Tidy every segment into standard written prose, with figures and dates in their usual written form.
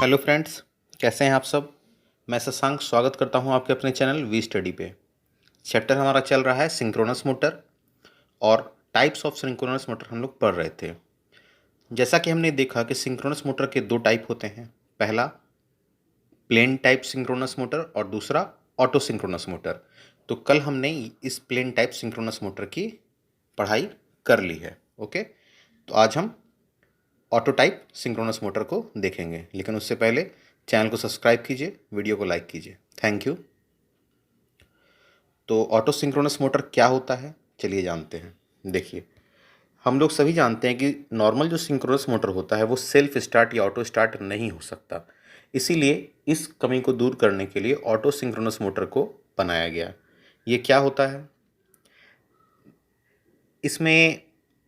Hello friends, कैसे हैं आप सब। मैं शशांक स्वागत करता हूं आपके अपने चैनल वी स्टडी पे। चैप्टर हमारा चल रहा है सिंक्रोनस मोटर और टाइप्स ऑफ सिंक्रोनस मोटर हम लोग पढ़ रहे थे। जैसा कि हमने देखा कि सिंक्रोनस मोटर के दो टाइप होते हैं। पहला प्लेन टाइप सिंक्रोनस मोटर और दूसरा ऑटो सिंक्रोनस मोटर। तो कल हमने इस प्लेन टाइप सिंक्रोनस मोटर की पढ़ाई कर ली है। ओके, तो आज हम ऑटो टाइप सिंक्रोनस मोटर को देखेंगे, लेकिन उससे पहले चैनल को सब्सक्राइब कीजिए, वीडियो को लाइक कीजिए। Thank you. तो ऑटो सिंक्रोनस मोटर क्या होता है, चलिए जानते हैं। देखिए, हम लोग सभी जानते हैं कि नॉर्मल जो सिंक्रोनस मोटर होता है वो सेल्फ स्टार्ट या ऑटो स्टार्ट नहीं हो सकता। इसीलिए इस कमी को दूर करने के लिए ऑटो सिंक्रोनस मोटर को बनाया गया। ये क्या होता है, इसमें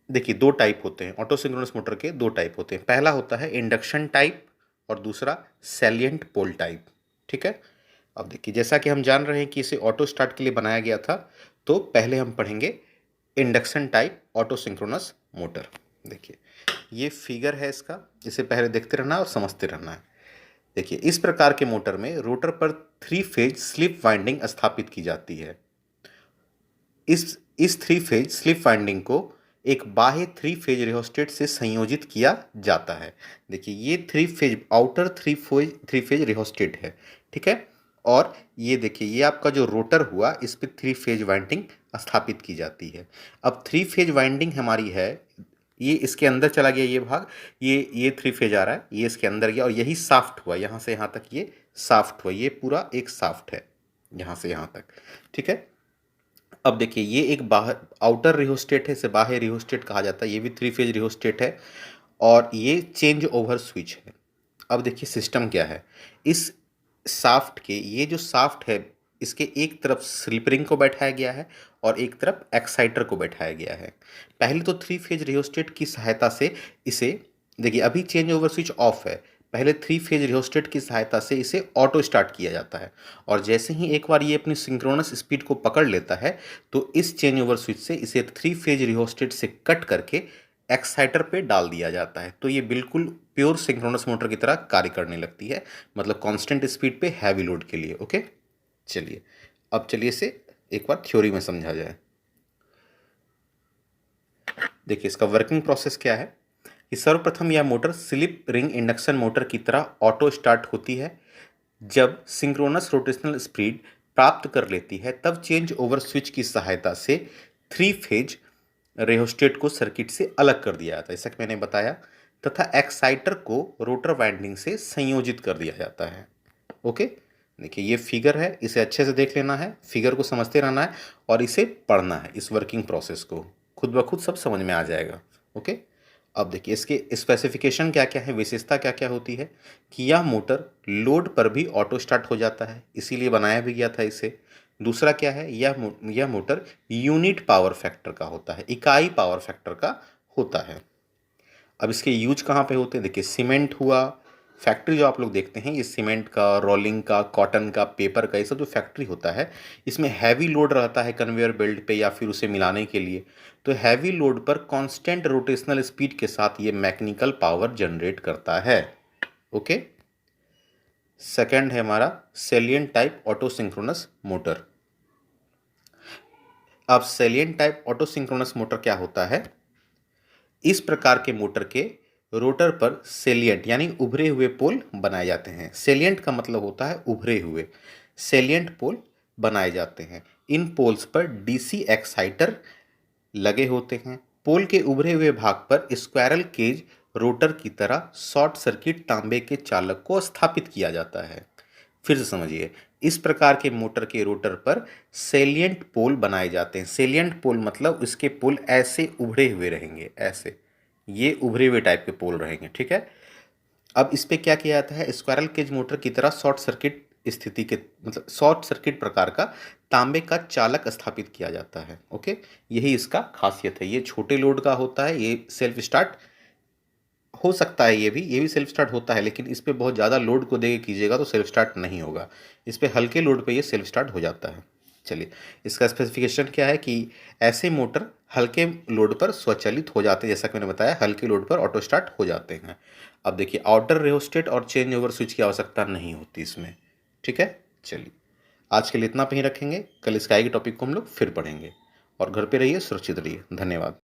देखिए दो टाइप होते हैं। ऑटो सिंक्रोनस मोटर के दो टाइप होते हैं। पहला होता है इंडक्शन टाइप और दूसरा सैलिएंट पोल टाइप। ठीक है, अब देखिए जैसा कि हम जान रहे हैं कि इसे ऑटो स्टार्ट के लिए बनाया गया था, तो पहले हम पढ़ेंगे induction type auto synchronous motor. देखिए ये फिगर है इसका, इसे पहले देखते रहना है और समझते रहना है। देखिए इस प्रकार के मोटर में रोटर पर 3 फेज स्लिप वाइंडिंग स्थापित की जाती है। इस 3 फेज स्लिप वाइंडिंग को एक बाह्य 3 फेज रिहोस्टेट से संयोजित किया जाता है। देखिए ये 3 फेज आउटर 3 फेज रिहोस्टेट है। ठीक है, और ये देखिए ये आपका जो रोटर हुआ, इस पे 3 फेज वाइंडिंग स्थापित की जाती है। अब 3 फेज वाइंडिंग हमारी है, ये इसके अंदर चला गया ये भाग, ये 3 फेज आ रहा है, ये इसके अंदर गया और यही साफ्ट हुआ, यहाँ से यहाँ तक ये साफ्ट हुआ, ये पूरा एक साफ्ट है यहाँ से यहाँ तक। ठीक है, अब देखिए ये एक बाहर आउटर रिहोस्टेट है, इसे बाह्य रिहोस्टेट कहा जाता है। ये भी 3 फेज रिहोस्टेट है और ये चेंज ओवर स्विच है। अब देखिए सिस्टम क्या है, इस शाफ्ट के ये जो शाफ्ट है, इसके एक तरफ स्लिप रिंग को बैठाया गया है और एक तरफ एक्साइटर को बैठाया गया है। पहले तो 3 फेज रिहोस्टेट की सहायता से इसे, देखिए अभी चेंज ओवर स्विच ऑफ है, पहले 3 फेज रिहोस्टेट की सहायता से इसे ऑटो स्टार्ट किया जाता है। और जैसे ही एक बार ये अपनी सिंक्रोनस स्पीड को पकड़ लेता है, तो इस चेंज ओवर स्विच से इसे 3 फेज रिहोस्टेट से कट करके एक्साइटर पे डाल दिया जाता है। तो ये बिल्कुल प्योर सिंक्रोनस मोटर की तरह कार्य करने लगती है, मतलब कांस्टेंट स्पीड पे हैवी लोड के लिए। ओके, चलिए अब चलिए इसे एक बार थ्योरी में समझा जाए। देखिए इसका वर्किंग प्रोसेस क्या है कि सर्वप्रथम यह motor slip ring induction motor की तरह ऑटो स्टार्ट होती है। जब सिंक्रोनस रोटेशनल स्पीड प्राप्त कर लेती है, तब चेंज ओवर स्विच की सहायता से 3 फेज रेहोस्टेट को सर्किट से अलग कर दिया जाता है, जैसा कि मैंने बताया, तथा एक्साइटर को रोटर वाइंडिंग से संयोजित कर दिया जाता है। ओके, देखिए ये फिगर है, इसे अच्छे से देख लेना है, फिगर को समझते रहना है और इसे पढ़ना है। इस वर्किंग प्रोसेस को खुद ब खुद सब समझ में आ जाएगा। ओके, अब देखिए इसके स्पेसिफिकेशन क्या क्या है, विशेषता क्या क्या होती है कि यह मोटर लोड पर भी ऑटो स्टार्ट हो जाता है, इसीलिए बनाया भी गया था इसे। दूसरा क्या है, यह मोटर यूनिट पावर फैक्टर का होता है, इकाई पावर फैक्टर का होता है। अब इसके यूज कहाँ पे होते हैं, देखिए सीमेंट हुआ, फैक्ट्री जो आप लोग देखते हैं, ये सीमेंट का, रोलिंग का, कॉटन का, पेपर का, ये सब जो फैक्ट्री होता है, इसमें हैवी लोड रहता है कन्वेयर बेल्ट पे या फिर उसे मिलाने के लिए। तो हैवी लोड पर कांस्टेंट रोटेशनल स्पीड के साथ ये मैकेनिकल पावर जनरेट करता है। ओके, सेकंड है हमारा salient type auto synchronous motor. अब salient type auto synchronous motor क्या होता है, इस प्रकार के मोटर के रोटर पर सेलिएंट यानी उभरे हुए पोल बनाए जाते हैं। सेलिएंट का मतलब होता है उभरे हुए, सेलिएंट पोल बनाए जाते हैं। इन पोल्स पर डीसी एक्साइटर लगे होते हैं। पोल के उभरे हुए भाग पर स्क्वायरल केज रोटर की तरह शॉर्ट सर्किट तांबे के चालक को स्थापित किया जाता है। फिर से समझिए, इस प्रकार के मोटर के रोटर पर सेलिएंट पोल बनाए जाते हैं। सेलिएंट पोल मतलब इसके पोल ऐसे उभरे हुए रहेंगे, ऐसे ये उभरे हुए टाइप के पोल रहेंगे। ठीक है, अब इस पे क्या किया जाता है, स्क्वायरल केज मोटर की तरह शॉर्ट सर्किट स्थिति के, मतलब शॉर्ट सर्किट प्रकार का तांबे का चालक स्थापित किया जाता है। ओके, यही इसका खासियत है। ये छोटे लोड का होता है, ये सेल्फ स्टार्ट हो सकता है, ये भी सेल्फ स्टार्ट होता है, लेकिन इस पे बहुत ज़्यादा लोड को दे कीजिएगा तो सेल्फ स्टार्ट नहीं होगा। इस पे हल्के लोड पे ये सेल्फ स्टार्ट हो जाता है। चलिए, इसका स्पेसिफिकेशन क्या है कि ऐसे मोटर हल्के लोड पर स्वचालित हो जाते हैं, जैसा कि मैंने बताया हल्के लोड पर ऑटो स्टार्ट हो जाते हैं। अब देखिए, आउटर रियोस्टेट और चेंज ओवर स्विच की आवश्यकता नहीं होती इसमें। ठीक है, चलिए आज के लिए इतना पे ही रखेंगे, कल इसके आगे टॉपिक को हम लोग फिर पढ़ेंगे। और घर पे रहिए, सुरक्षित रहिए। धन्यवाद।